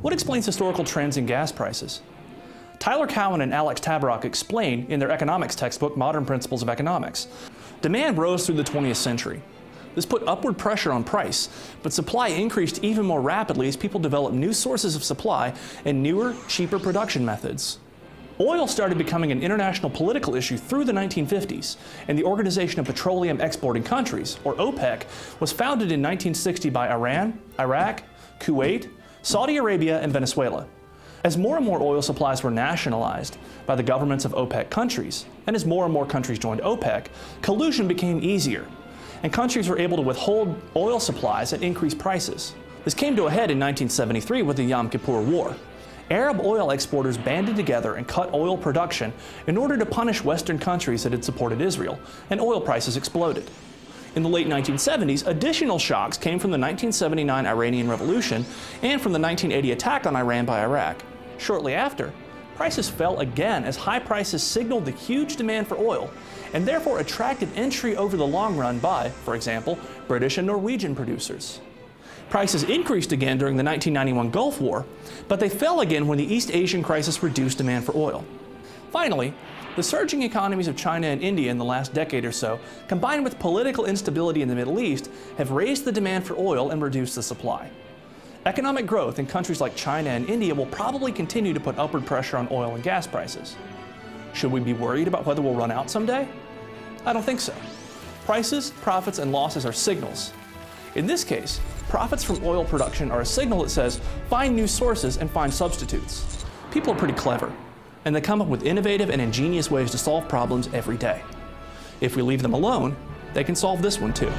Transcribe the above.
What explains historical trends in gas prices? Tyler Cowen and Alex Tabarrok explain in their economics textbook, Modern Principles of Economics. Demand rose through the 20th century. This put upward pressure on price, but supply increased even more rapidly as people developed new sources of supply and newer, cheaper production methods. Oil started becoming an international political issue through the 1950s, and the Organization of Petroleum Exporting Countries, or OPEC, was founded in 1960 by Iran, Iraq, Kuwait, Saudi Arabia, and Venezuela. As more and more oil supplies were nationalized by the governments of OPEC countries, and as more and more countries joined OPEC, collusion became easier, and countries were able to withhold oil supplies at increased prices. This came to a head in 1973 with the Yom Kippur War. Arab oil exporters banded together and cut oil production in order to punish Western countries that had supported Israel, and oil prices exploded. In the late 1970s, additional shocks came from the 1979 Iranian Revolution and from the 1980 attack on Iran by Iraq. Shortly after, prices fell again as high prices signaled the huge demand for oil and therefore attracted entry over the long run by, for example, British and Norwegian producers. Prices increased again during the 1991 Gulf War, but they fell again when the East Asian crisis reduced demand for oil. Finally, the surging economies of China and India in the last decade or so, combined with political instability in the Middle East, have raised the demand for oil and reduced the supply. Economic growth in countries like China and India will probably continue to put upward pressure on oil and gas prices. Should we be worried about whether we'll run out someday? I don't think so. Prices, profits, and losses are signals. In this case, profits from oil production are a signal that says, find new sources and find substitutes. People are pretty clever, and they come up with innovative and ingenious ways to solve problems every day. If we leave them alone, they can solve this one too.